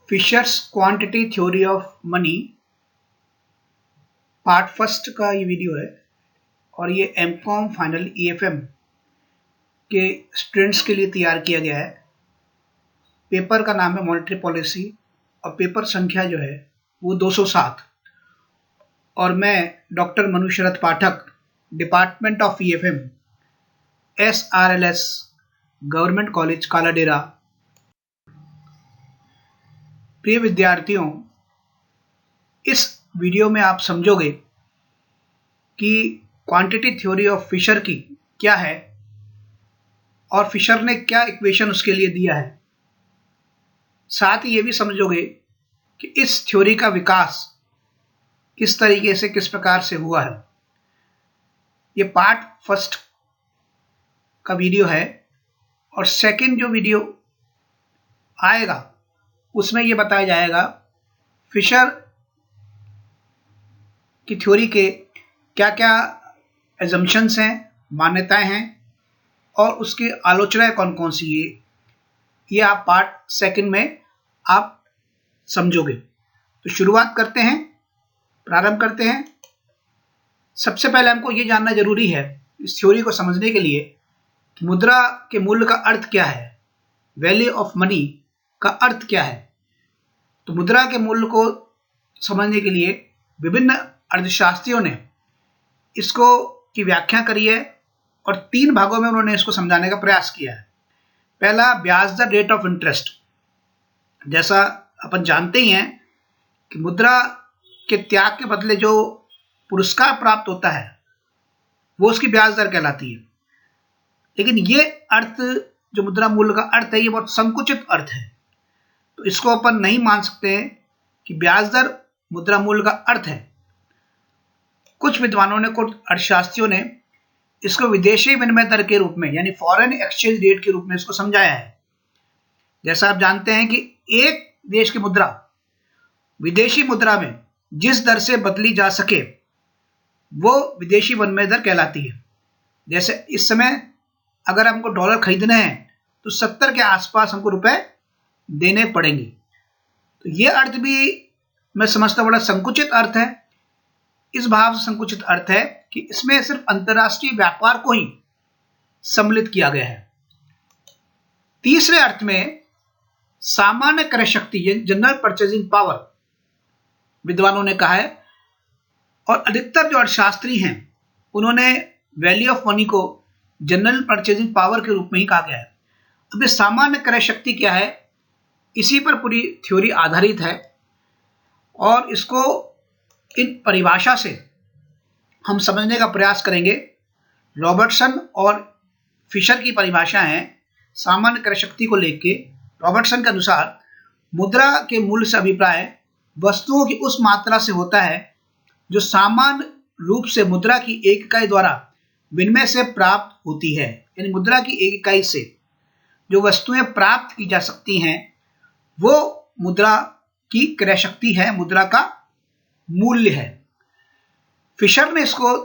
Fishers quantity theory of money part first का ये वीडियो है और ये एमकॉम फाइनल ईएफएम के स्टूडेंट्स के लिए तैयार किया गया है। पेपर का नाम है मॉनेटरी पॉलिसी और पेपर संख्या जो है वो 207 और मैं doctor Manu Sharad Pathak, department of EFM, SRLS, government college Kaladera. प्रिय विद्यार्थियों, इस वीडियो में आप समझोगे कि क्वांटिटी थ्योरी ऑफ फिशर की क्या है और फिशर ने क्या इक्वेशन उसके लिए दिया है। साथ ही ये भी समझोगे कि इस थ्योरी का विकास किस तरीके से, किस प्रकार से हुआ है। ये पार्ट फर्स्ट का वीडियो है और सेकंड जो वीडियो आएगा उसमें ये बताया जाएगा फिशर की थ्योरी के क्या क्या एजम्पशंस हैं, मान्यताएं हैं और उसकी आलोचनाएं कौन कौन सी है, ये आप पार्ट सेकंड में आप समझोगे। तो शुरुआत करते हैं, प्रारंभ करते हैं। सबसे पहले हमको ये जानना जरूरी है इस थ्योरी को समझने के लिए कि मुद्रा के मूल्य का अर्थ क्या है, वैल्यू ऑफ मनी का अर्थ क्या है। तो मुद्रा के मूल्य को समझने के लिए विभिन्न अर्थशास्त्रियों ने इसको की व्याख्या करी है और 3 भागों में उन्होंने इसको समझाने का प्रयास किया है। पहला, ब्याज दर, रेट ऑफ इंटरेस्ट। जैसा अपन जानते ही हैं कि मुद्रा के त्याग के बदले जो पुरस्कार प्राप्त होता है वो उसकी ब्याज दर कहलाती है। लेकिन ये अर्थ जो मुद्रा मूल्य का अर्थ है ये बहुत संकुचित अर्थ है, तो इसको अपन नहीं मान सकते हैं कि ब्याज दर मुद्रा मूल्य का अर्थ है। कुछ विद्वानों ने, कुछ अर्थशास्त्रियों ने इसको विदेशी विनिमय दर के रूप में यानी फॉरेन एक्सचेंज रेट के रूप में इसको समझाया है। जैसा आप जानते हैं कि एक देश की मुद्रा विदेशी मुद्रा में जिस दर से बदली जा सके वो विदेशी विनिमय दर कहलाती है। जैसे इस समय अगर हमको डॉलर खरीदने हैं तो 70 के आसपास हमको रुपए देने पड़ेंगे। तो ये अर्थ भी मैं समझता बड़ा संकुचित अर्थ है। इस भाव से संकुचित अर्थ है कि इसमें सिर्फ अंतर्राष्ट्रीय व्यापार को ही सम्मिलित किया गया है। तीसरे अर्थ में सामान्य क्रय शक्ति, जनरल परचेजिंग पावर, विद्वानों ने कहा है और अधिकतर जो अर्थशास्त्री हैं उन्होंने वैल्यू ऑफ मनी को जनरल परचेजिंग पावर के रूप में ही कहा गया है। अब ये सामान्य क्रय शक्ति क्या है, इसी पर पूरी थ्योरी आधारित है और इसको इन परिभाषा से हम समझने का प्रयास करेंगे। रॉबर्टसन और फिशर की परिभाषा है सामान्य क्रय शक्ति को लेके। रॉबर्टसन के अनुसार मुद्रा के मूल्य से अभिप्राय वस्तुओं की उस मात्रा से होता है जो सामान्य रूप से मुद्रा की एक इकाई द्वारा विनिमय से प्राप्त होती है। यानी मुद्रा की एक इकाई से जो वस्तुएं प्राप्त की जा सकती हैं वो मुद्रा की क्रय शक्ति है, मुद्रा का मूल्य है। फिशर ने इसको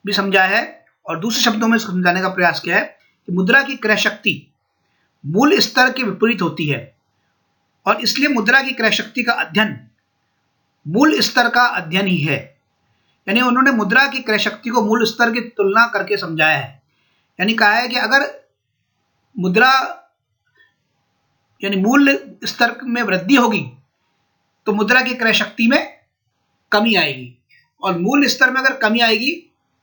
भी समझाया है और दूसरे शब्दों में इसको समझाने का प्रयास किया है कि मुद्रा की क्रय शक्ति मूल्य स्तर के विपरीत होती है और इसलिए मुद्रा की क्रय शक्ति का अध्ययन मूल्य स्तर का अध्ययन ही है। यानी उन्होंने मुद्रा की क्रय शक्ति को मूल्य स्तर की तुलना करके समझाया है। यानी कहा है कि अगर मुद्रा यानी मूल्य स्तर में वृद्धि होगी तो मुद्रा की क्रय शक्ति में कमी आएगी और मूल्य स्तर में अगर कमी आएगी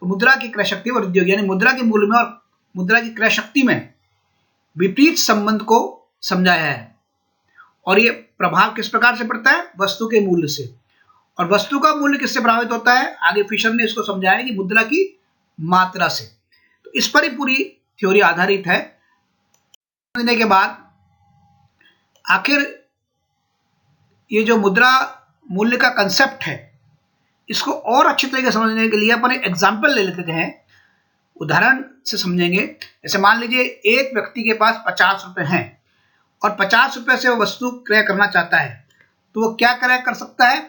तो मुद्रा की क्रय शक्ति में वृद्धि होगी। यानी मुद्रा के मूल्य में और मुद्रा की क्रय शक्ति में विपरीत संबंध को समझाया है। और ये प्रभाव किस प्रकार से पड़ता है, वस्तु के मूल्य से। और वस्तु का मूल्य किससे प्रभावित होता है, आगे फिशर ने इसको समझाया है कि मुद्रा की मात्रा से। तो इस पर ही पूरी थ्योरी आधारित है। समझने के बाद आखिर ये जो मुद्रा मूल्य का कंसेप्ट है इसको और अच्छी तरीके से समझने के लिए अपन एक एग्जाम्पल ले लेते हैं, उदाहरण से समझेंगे। जैसे मान लीजिए एक व्यक्ति के पास 50 रुपए हैं और 50 रुपए से वो वस्तु क्रय करना चाहता है, तो वो क्या क्रय कर सकता है,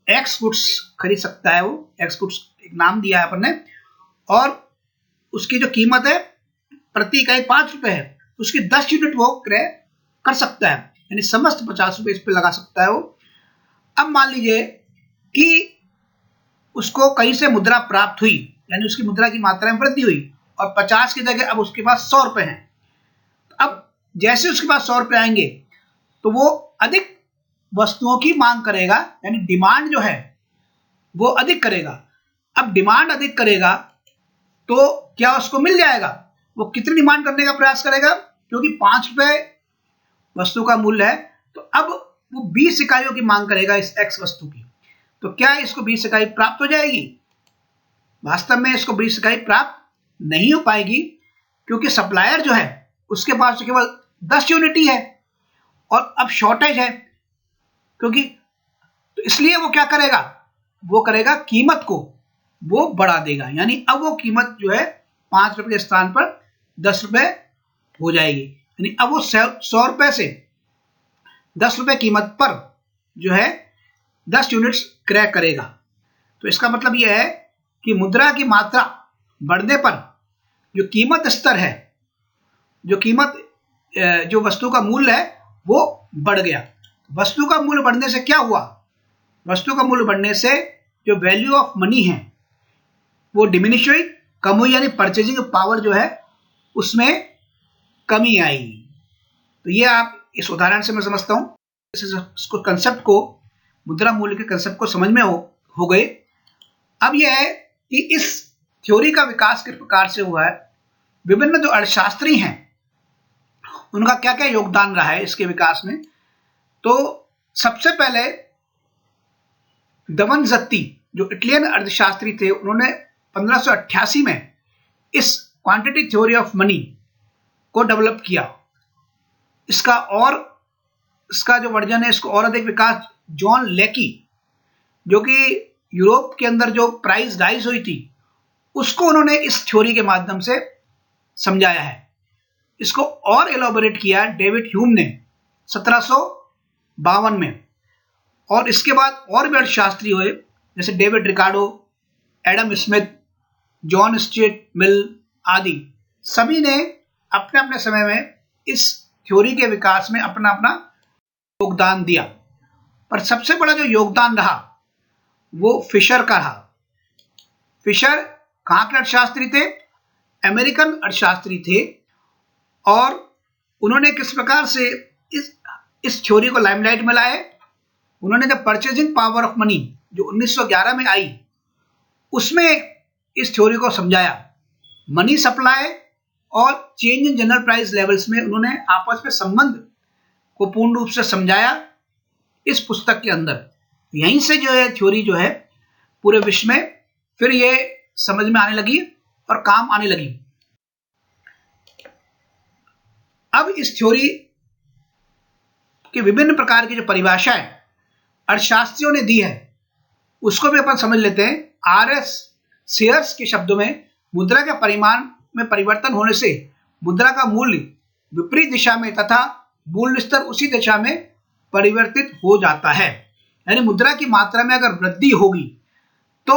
एक्स गुड्स खरीद सकता है। वो एक्स गुड्स एक नाम दिया है अपन ने और उसकी जो कीमत है प्रति इकाई 5 रुपए है, उसकी 10 यूनिट वो क्रय कर सकता है। यानी समस्त 50 रुपए इस पे लगा सकता है वो। अब मान लीजिए कि उसको कहीं से मुद्रा प्राप्त हुई, यानी उसकी मुद्रा की मात्रा में वृद्धि हुई और 50 की जगह अब उसके पास 100 रुपए हैं। अब जैसे उसके पास 100 रुपए आएंगे तो वो अधिक वस्तुओं की मांग करेगा, यानी डिमांड जो है वो अधिक करेगा। अब डिमांड अधिक करेगा तो क्या उसको मिल जाएगा? वो कितनी डिमांड करने का प्रयास करेगा? क्योंकि 5 रुपए वस्तु का मूल्य है तो अब वो 20 इकाइयों की मांग करेगा इस एक्स वस्तु की। तो क्या इसको 20 इकाई प्राप्त हो जाएगी? वास्तव में इसको 20 इकाई प्राप्त नहीं हो पाएगी, क्योंकि सप्लायर जो है उसके पास तो केवल 10 यूनिट ही है और अब शॉर्टेज है। क्योंकि तो इसलिए वो क्या करेगा? वो करेगा कीमत को वो बढ़ा देगा, यानी अब वो कीमत जो है 5 रुपए के स्थान पर 10 रुपए हो जाएगी। यानी अब वो 100 रुपए से 10 रुपए कीमत पर जो है 10 यूनिट्स क्रय करेगा। तो इसका मतलब यह है कि मुद्रा की मात्रा बढ़ने पर जो कीमत स्तर है, जो वस्तु का मूल्य है वो बढ़ गया। वस्तु का मूल्य बढ़ने से क्या हुआ? वस्तु का मूल्य बढ़ने से जो वैल्यू ऑफ मनी है वो डिमिनिश हुई, कम हुई, यानी परचेजिंग पावर जो है उसमें कमी आई। तो ये आप इस उदाहरण से मैं समझता हूं, इसको कंसेप्ट को, मुद्रा मूल्य के कंसेप्ट को समझ में हो गए। अब यह है कि इस थ्योरी का विकास किस प्रकार से हुआ है, विभिन्न जो अर्थशास्त्री हैं उनका क्या क्या योगदान रहा है इसके विकास में। तो सबसे पहले दवनजत्ती जो इटालियन अर्थशास्त्री थे, उन्होंने 1588 में इस क्वांटिटी थ्योरी ऑफ मनी को डेवलप किया। इसका जो वर्जन है, इसको और अधिक विकास जॉन लेकी, जो कि यूरोप के अंदर जो प्राइस राइज हुई थी उसको उन्होंने इस थ्योरी के माध्यम से समझाया है। इसको और एलोबोरेट किया डेविड ह्यूम ने 1752 में। और इसके बाद और भी अर्थशास्त्री हुए, जैसे David Ricardo, Adam Smith, John Stuart Mill आदि। सभी ने अपने अपने समय में इस थ्योरी के विकास में अपना अपना योगदान दिया। पर सबसे बड़ा जो योगदान रहा वो फिशर का रहा। फिशर कहाँ के अर्थशास्त्री थे? अमेरिकन अर्थशास्त्री थे। और उन्होंने किस प्रकार से इस थ्योरी को लाइमलाइट में लाए? उन्होंने जब परचेजिंग पावर ऑफ मनी जो 1911 में आई उसमें इस थ्योरी को समझाया। मनी सप्लाई और change in general price levels में उन्होंने आपस में संबंध को पूर्ण रूप से समझाया इस पुस्तक के अंदर। यहीं से जो है थ्योरी जो है पूरे विश्व में फिर ये समझ में आने लगी और काम आने लगी। अब इस थ्योरी की विभिन्न प्रकार की जो परिभाषाएं अर्थशास्त्रियों ने दी है उसको भी अपन समझ लेते हैं। आर.एस. शेयर्स के शब्दों में मुद्रा के परिमाण में परिवर्तन होने से मुद्रा का मूल्य विपरीत दिशा में तथा मूल्य स्तर उसी दिशा में परिवर्तित हो जाता है। यानी मुद्रा की मात्रा में अगर वृद्धि होगी तो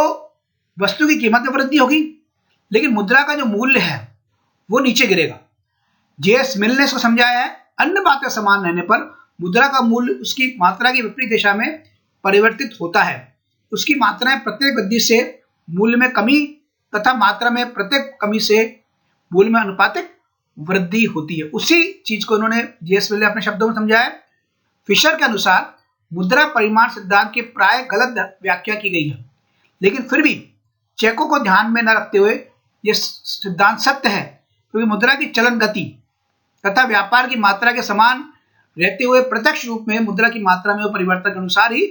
वस्तु की कीमत में वृद्धि होगी, लेकिन मुद्रा का जो मूल्य है वो नीचे गिरेगा। जे.एस. मिल ने इसको समझाया है, अन्य बातें समान रहने पर मुद्रा का मूल्य उसकी मात्रा की विपरीत दिशा में परिवर्तित होता है। उसकी मात्राएं प्रत्येक वृद्धि से मूल्य में कमी तथा मात्रा में प्रत्येक कमी से मूल्य में अनुपातिक वृद्धि होती है। उसी चीज को उन्होंने जे.एस. मिल ने अपने शब्दों में समझाया। फिशर के अनुसार मुद्रा परिमाण सिद्धांत की प्राय गलत व्याख्या की गई है, लेकिन फिर भी चेकों को ध्यान में न रखते हुए यह सिद्धांत सत्य है, क्योंकि मुद्रा की चलन गति तथा व्यापार की मात्रा के समान रहते हुए प्रत्यक्ष रूप में मुद्रा की मात्रा में परिवर्तन के अनुसार ही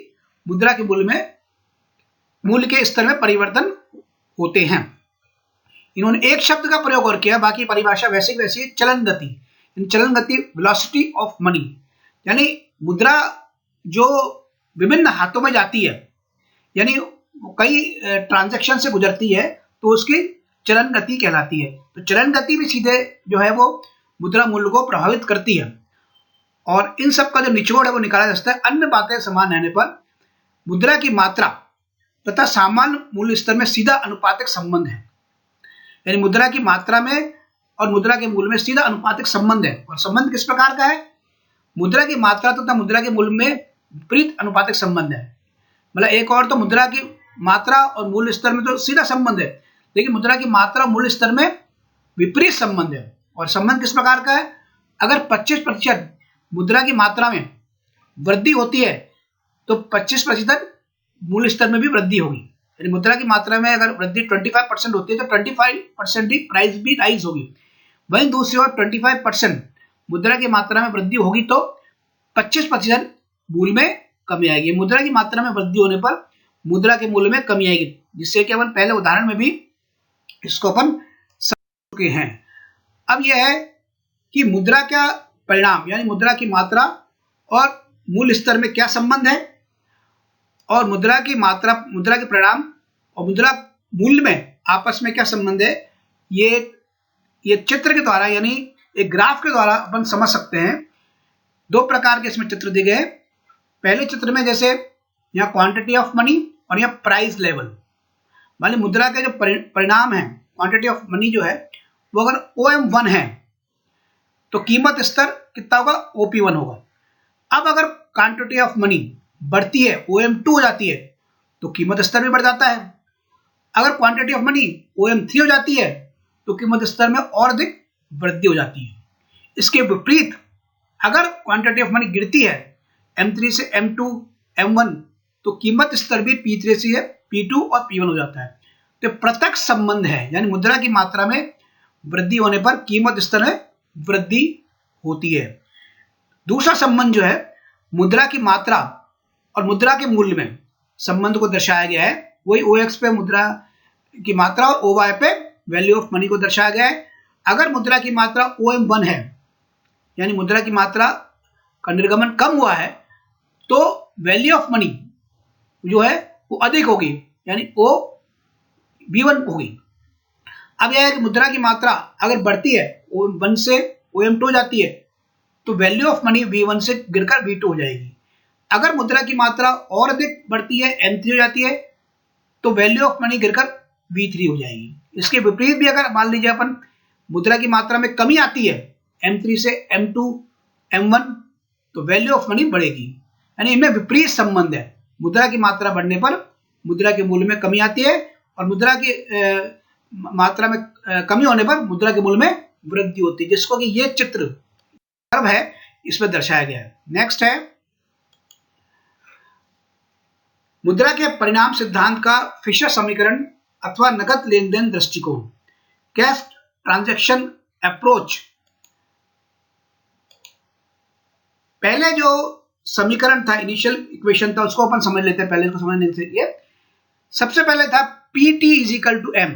मुद्रा के मूल्य के स्तर में परिवर्तन होते हैं। इन्होंने एक शब्द का प्रयोग और किया, बाकी परिभाषा वैसे की वैसी है, चलन गति। चलन गति वेलोसिटी ऑफ मनी, यानी मुद्रा जो विभिन्न हाथों में जाती है, यानी कई ट्रांजैक्शन से गुजरती है, तो उसकी चलन गति कहलाती है। तो चलन गति भी सीधे जो है वो मुद्रा मूल्य को प्रभावित करती है। और इन सब का जो निचोड़ है वो निकाला जा सकता है। अन्य बातें समान रहने पर मुद्रा की मात्रा तथा सामान्य मूल्य स्तर में सीधा अनुपातिक संबंध है। यानी मुद्रा की मात्रा में और मुद्रा के मूल्य में सीधा अनुपातिक संबंध है। और संबंध किस प्रकार का है? मुद्रा की मात्रा तथा मुद्रा के मूल्य में विपरीत अनुपातिक संबंध है। मतलब एक और तो मुद्रा की मात्रा और मूल्य स्तर में तो सीधा संबंध है, लेकिन मुद्रा की मात्रा और मूल्य स्तर में विपरीत संबंध है। और संबंध किस प्रकार का है? अगर 25% मुद्रा की मात्रा में वृद्धि होती है तो 25% मूल्य स्तर में भी वृद्धि होगी। यानी मुद्रा की मात्रा में अगर वृद्धि 25% होती है तो 25% ही प्राइस भी राइज होगी। वहीं दूसरी ओर 25% मुद्रा की मात्रा में वृद्धि होगी तो 25% मूल्य में कमी आएगी। मुद्रा की मात्रा में वृद्धि होने पर मुद्रा के मूल्य में कमी आएगी, जिससे कि अपन पहले उदाहरण में भी इसको अपन समझ चुके हैं। अब यह है कि मुद्रा का परिणाम यानी मुद्रा की मात्रा और मूल्य स्तर में क्या संबंध है, और मुद्रा की मात्रा, मुद्रा के परिणाम और मुद्रा मूल्य में आपस में क्या संबंध है, ये चित्र के द्वारा यानी एक ग्राफ के द्वारा अपन समझ सकते हैं। दो प्रकार के इसमें चित्र दिए गए हैं। पहले चित्र में जैसे यहाँ क्वांटिटी ऑफ मनी और यहाँ प्राइस लेवल, मान मुद्रा के जो परिणाम है, क्वांटिटी ऑफ मनी जो है वो अगर OM1 है तो कीमत स्तर कितना होगा? OP1 होगा। अब अगर क्वांटिटी ऑफ मनी बढ़ती है, OM2 हो जाती है, तो कीमत स्तर भी बढ़ जाता है। अगर क्वांटिटी ऑफ मनी OM3 हो जाती है तो कीमत स्तर में और अधिक वृद्धि हो जाती है। इसके विपरीत अगर क्वांटिटी ऑफ मनी गिरती है M3 से M2, M1, तो कीमत स्तर भी P3 से P2 और P1 हो जाता है। तो प्रत्यक्ष संबंध है, यानी मुद्रा की मात्रा में वृद्धि होने पर कीमत स्तर में वृद्धि होती है। दूसरा संबंध जो है मुद्रा की मात्रा और मुद्रा के मूल्य में संबंध को दर्शाया गया है। वही OX पे मुद्रा की मात्रा और OY पे वैल्यू ऑफ मनी को दर्शाया गया है। अगर मुद्रा की मात्रा OM1 है, यानी मुद्रा की मात्रा का निर्गमन कम हुआ है, तो वैल्यू ऑफ मनी जो है वो अधिक होगी, यानी OV1 होगी। अब यह है कि मुद्रा की मात्रा अगर बढ़ती है, OM1 से OM2 हो जाती है, तो वैल्यू ऑफ मनी V1 से गिरकर V2 हो जाएगी। अगर मुद्रा की मात्रा और अधिक बढ़ती है, M3 हो जाती है, तो वैल्यू ऑफ मनी गिरकर V3 हो जाएगी। इसके विपरीत भी अगर मान लीजिए अपन मुद्रा की मात्रा में कमी आती है M3 से M2, M1, तो वैल्यू ऑफ मनी बढ़ेगी। यानी इनमें विपरीत संबंध है। मुद्रा की मात्रा बढ़ने पर मुद्रा के मूल्य में कमी आती है और मुद्रा की मात्रा में कमी होने पर मुद्रा के मूल्य में वृद्धि होती है, जिसको कि ये चित्र है इसमें दर्शाया गया है। नेक्स्ट है मुद्रा के परिणाम सिद्धांत का फिशर समीकरण अथवा नकद लेन देन दृष्टिकोण, कैश ट्रांजैक्शन अप्रोच। पहले जो समीकरण था, इनिशियल इक्वेशन था, उसको अपन समझ लेते हैं। पहले इसको समझने के लिए सबसे पहले था PT = M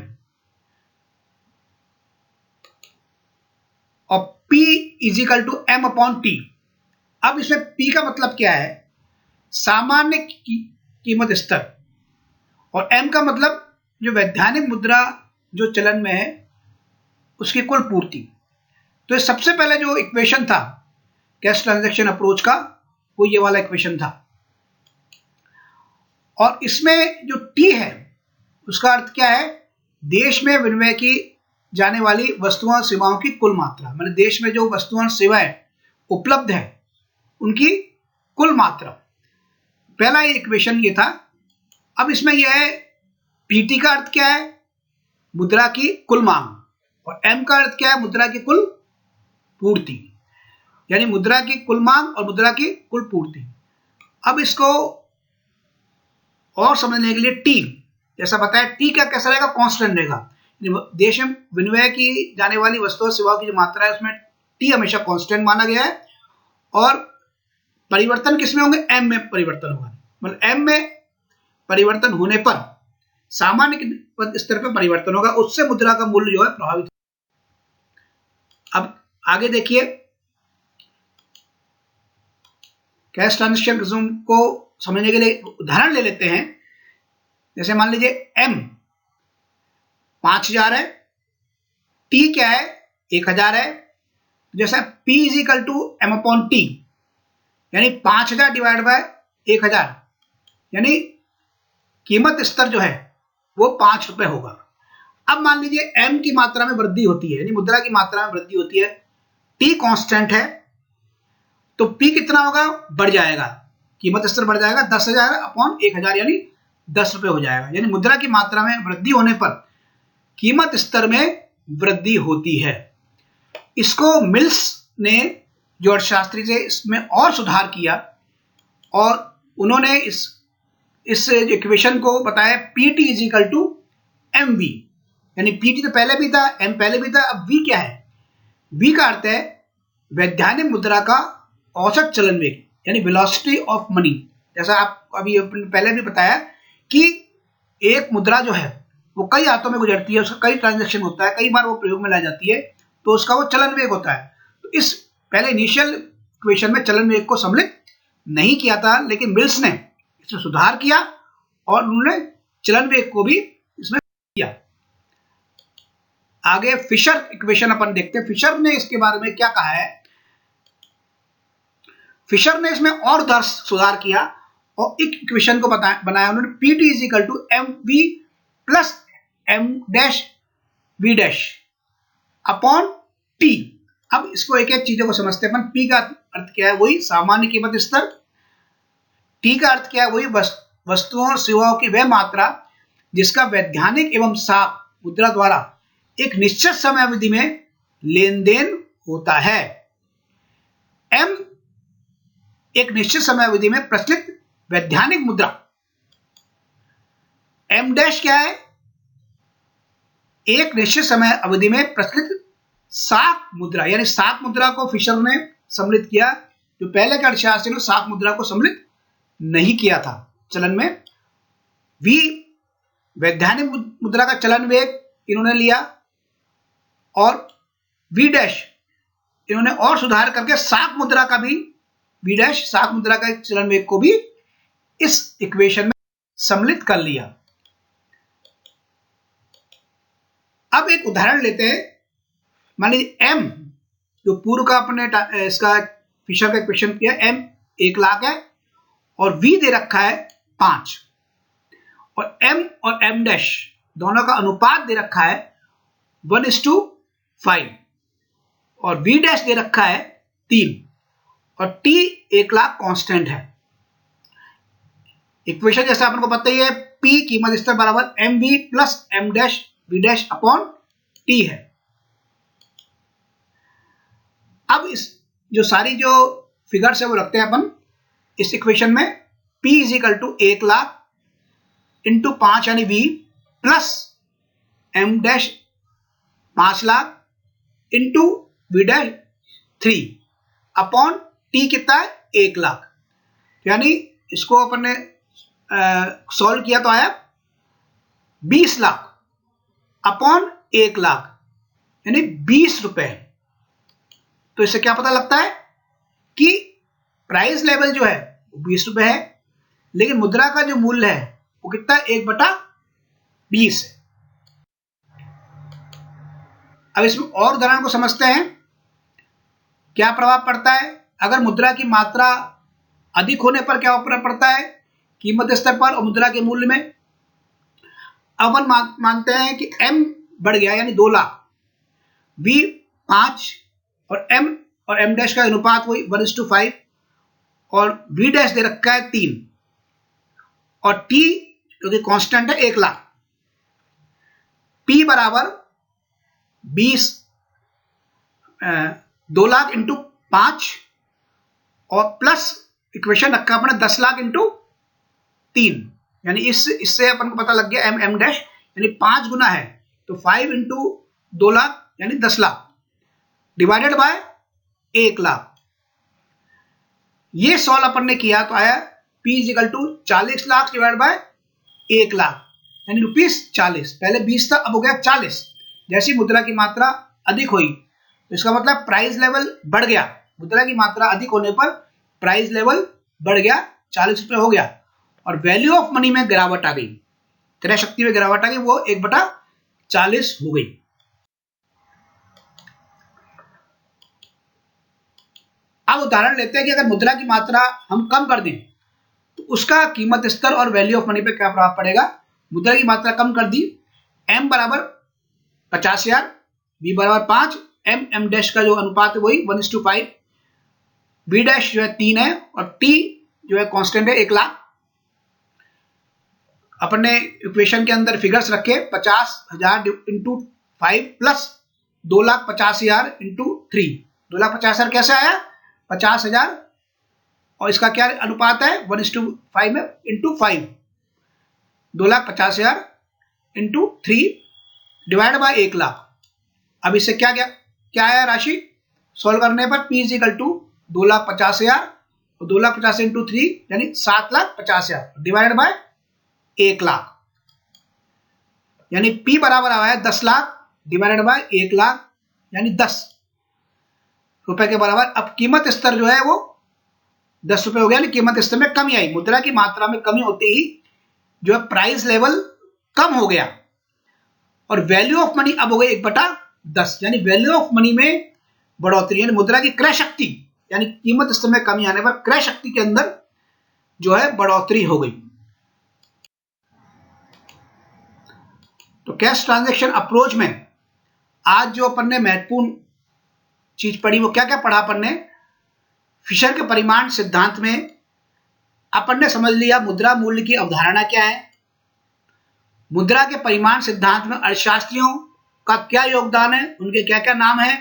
और P = M/T। अब इसमें P का मतलब क्या है? सामान्य कीमत स्तर, और M का मतलब जो वैधानिक मुद्रा जो चलन में है उसकी कुल पूर्ति। तो ये सबसे पहले जो इक्वेशन था कैश ट्रांजैक्शन अप्रोच का, वो ये वाला इक्वेशन था। और इसमें जो T है उसका अर्थ क्या है? देश में विनिमय की जाने वाली वस्तुओं और सेवाओं की कुल मात्रा, मतलब देश में जो वस्तुएं और सेवाएं उपलब्ध है उनकी कुल मात्रा। पहला ये इक्वेशन ये था। अब इसमें यह है PT का अर्थ क्या है? मुद्रा की कुल मांग, और M का अर्थ क्या है? मुद्रा की कुल पूर्ति, यानी मुद्रा की कुल मांग और मुद्रा की कुल पूर्ति। अब इसको और समझने के लिए T, जैसा बताया, T क्या कैसा रहेगा? कांस्टेंट रहेगा। देश में विनिमय की जाने वाली वस्तुओं और सेवाओं की जो मात्रा है उसमें T हमेशा कांस्टेंट माना गया है, और परिवर्तन किसमें होंगे? M में परिवर्तन होगा। मतलब M में परिवर्तन होने पर सामान्य स्तर पर परिवर्तन होगा, उससे मुद्रा का मूल्य जो है प्रभावित। अब आगे देखिए, कैश ट्रांजैक्शन को समझने के लिए उदाहरण ले लेते हैं। जैसे मान लीजिए M 5000 है, T क्या है? 1000 है। जैसा P = M/T, यानी 5000 डिवाइड बाय 1000, यानी कीमत स्तर जो है वो 5 रुपए होगा। अब मान लीजिए M की मात्रा में वृद्धि होती है, यानी मुद्रा की मात्रा में वृद्धि होती है, T कांस्टेंट है, तो P कितना होगा, बढ़ जाएगा, कीमत स्तर बढ़ जाएगा 10,000 अपॉन 1,000 यानी 10 रुपए हो जाएगा। यानी मुद्रा की मात्रा में वृद्धि होने पर कीमत स्तर में वृद्धि होती है। इसको मिल्स ने जो अर्थशास्त्री थे इसमें और सुधार किया और उन्होंने इस इक्वेशन को बताया PT is equal to MV, यानी PT तो पहले भी था, M पहले भी था, अब V क्या है, V का अर्थ है वैधानिक मुद्रा का औसत चलन वेग यानी वेलोसिटी ऑफ मनी। जैसा आप अभी पहले भी बताया कि एक मुद्रा जो है वो कई हाथों में गुजरती है, उसका कई ट्रांजैक्शन होता है, कई बार वो प्रयोग में लाई जाती है, तो उसका वो चलन वेग होता है। तो इस पहले इनिशियल इक्वेशन में चलन वेग को सम्मिलित नहीं किया था, लेकिन मिल्स ने इसमें सुधार किया और उन्होंने चलन वेग को भी इसमें किया। आगे फिशर इक्वेशन अपन देखते हैं, फिशर ने इसके बारे में क्या कहा है। फिशर ने इसमें और सुधार किया और एक इक्वेशन को बनाया उन्होंने, PT is equal to MV plus M dash V dash upon T। अब इसको एक एक चीजों को समझते हैं अपन। P का अर्थ क्या है, वही सामान्य कीमत स्तर। T का अर्थ क्या है, वही वस्तुओं और सेवाओं की वह मात्रा जिसका वैधानिक एवं साख मुद्रा द्वारा एक निश्चित समय अवधि में लेन देन होता है। M एक निश्चित समय अवधि में प्रचलित वैधानिक मुद्रा। M डैश क्या है, एक निश्चित समय अवधि में प्रचलित साख मुद्रा, यानी साख मुद्रा को फिशर ने सम्मिलित किया, जो पहले के अर्थशास्त्री ने साख मुद्रा को सम्मिलित नहीं किया था चलन में। V वैधानिक मुद्रा का चलन वेग इन्होंने लिया और V डैश इन्होंने और सुधार करके साख मुद्रा का भी, V डैश साख मुद्रा का चलन वेग को भी इस इक्वेशन में सम्मिलित कर लिया। अब एक उदाहरण लेते हैं। मान लीजिए M जो पूर्व का अपने इसका फिशर का इक्वेशन किया, M 1 लाख है और V दे रखा है 5 और M और M डैश दोनों का अनुपात दे रखा है 1:5 और V डैश दे रखा है 3 और T 1 लाख कांस्टेंट है। इक्वेशन जैसा अपन को पता ही है, P कीमत स्तर बराबर MV plus M dash V dash upon T है। अब इस जो सारी जो फिगर्स है वो रखते हैं अपन इस इक्वेशन में। P is equal to 1 lakh into 5 यानी V plus M dash 5 lakh into V dash 3 upon T कितना है 1 लाख। यानी इसको अपन ने सॉल्व किया तो आया 20 लाख अपॉन 1 लाख यानी 20 रुपए। तो इससे क्या पता लगता है कि प्राइस लेवल जो है वो 20 रुपए है, लेकिन मुद्रा का जो मूल्य है वो कितना है, 1/20 है। अब इसमें और उदाहरण को समझते हैं। क्या प्रभाव पड़ता है अगर मुद्रा की मात्रा अधिक होने पर, क्या प्रभाव पड़ता है कीमत स्तर पर और मुद्रा के मूल्य में। अपन मानते हैं कि M बढ़ गया यानी 2 लाख, V 5 और M डैश का अनुपात वही 1:5 और V डैश दे रखा है 3 और T जो कि कांस्टेंट है 1 लाख। P बराबर 2 लाख इंटू 5 और प्लस इक्वेशन रखा अपने 10 लाख इंटू 3, यानी इससे अपन को पता लग गया M डैश यानी 5 गुना है तो 5 इंटू 2 लाख यानी 10 लाख डिवाइडेड बाय 1 लाख। ये सॉल्व अपन ने किया तो आया P is equal to 40 lakh divide by 1 lakh यानी ₹40। पहले 20 था, अब हो गया 40। जैसी मुद्रा की मात्रा अधिक हुई तो इसका मतलब प्राइस लेवल बढ़ गया। मुद्रा की मात्रा अधिक होने पर प्राइस लेवल बढ़ गया, 40 रुपए हो गया और वैल्यू ऑफ मनी में गिरावट आ गई, क्रय शक्ति में गिरावट आ गई, वो 1/40 हो गई। अब उदाहरण लेते हैं कि अगर मुद्रा की मात्रा हम कम कर दें तो उसका कीमत स्तर और वैल्यू ऑफ मनी पे क्या प्रभाव पड़ेगा। मुद्रा की मात्रा कम कर दी, M बराबर 50,000, V बराबर 5, M डैश का जो अनुपात है वही 1:5, बी डैश जो है 3 है और टी जो है कांस्टेंट है 1 लाख। अपन ने इक्वेशन के अंदर फिगर्स रखे 50,000 इंटू 5 प्लस 2,50,000 इंटू 3। 2,50,000 कैसे आया? 50,000 और इसका क्या अनुपात है 1:5 में into 5। 2,50,000 into 3 divide by 1 lakh. अब इससे क्या क्या क्या आया राशि सॉल्व करने पर? P इज इक्वल टू 2,50,000 और 2,50,000 इंटू 3 यानी 7,50,000 डिवाइड बाय 1 लाख, यानी P बराबर आया 10 लाख डिवाइडेड बाय 1 लाख यानी 10 रुपए के बराबर। अब कीमत स्तर जो है वो 10 रुपए हो गया, यानी कीमत स्तर में कमी आई। मुद्रा की मात्रा में कमी होते ही जो है प्राइस लेवल कम हो गया और वैल्यू ऑफ मनी अब हो गई 1/10, यानी वैल्यू ऑफ मनी में बढ़ोतरी, यानी मुद्रा की क्रय शक्ति यानी कीमत स्तर में कमी आने पर क्रय शक्ति के अंदर जो है बढ़ोतरी हो गई। तो कैश ट्रांजैक्शन अप्रोच में आज जो अपन ने महत्वपूर्ण चीज पढ़ी वो क्या क्या पढ़ा अपन ने? फिशर के परिमाण सिद्धांत में अपन ने समझ लिया मुद्रा मूल्य की अवधारणा क्या है, मुद्रा के परिमाण सिद्धांत में अर्थशास्त्रियों का क्या योगदान है, उनके क्या क्या नाम है,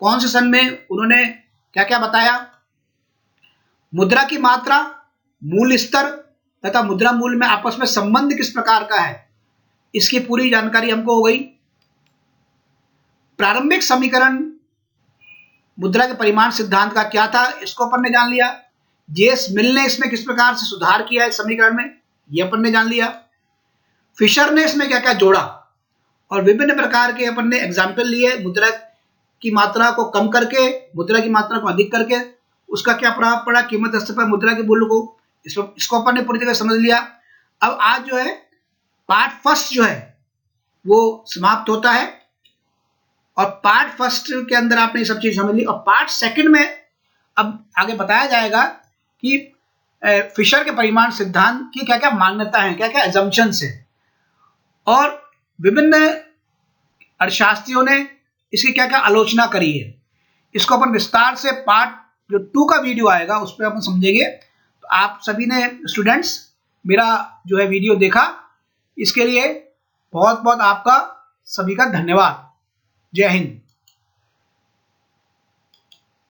कौन से सन में उन्होंने क्या क्या बताया, मुद्रा की मात्रा, मूल्य स्तर तथा मुद्रा मूल्य में आपस में संबंध किस प्रकार का है, इसकी पूरी जानकारी हमको हो गई। प्रारंभिक समीकरण मुद्रा के परिमाण सिद्धांत का क्या था इसको अपन ने जान लिया। जेएस मिल ने इसमें किस प्रकार से सुधार किया है समीकरण में, यह अपन ने जान लिया। फिशर ने इसमें क्या क्या जोड़ा और विभिन्न प्रकार के अपन ने एग्जाम्पल लिए, मुद्रा की मात्रा को कम करके मुद्रा की मात्रा को अधिक करके उसका क्या प्रभाव पड़ा कीमत स्तर पर मुद्रा के मूल्य को, इसको अपन ने पूरी तरह समझ लिया। अब आज जो है पार्ट फर्स्ट जो है वो समाप्त होता है और पार्ट फर्स्ट के अंदर आपने ये सब चीज समझ ली और पार्ट सेकंड में अब आगे बताया जाएगा कि फिशर के परिमाण सिद्धांत की क्या क्या मान्यता है, क्या क्या एजम्पशंस है और विभिन्न अर्थशास्त्रियों ने इसकी क्या क्या आलोचना करी है। इसको अपन विस्तार से पार्ट जो 2 का वीडियो आएगा उस पर अपन समझेंगे। तो आप सभी ने स्टूडेंट्स मेरा जो है वीडियो देखा, इसके लिए बहुत बहुत आपका सभी का धन्यवाद। जय हिंद।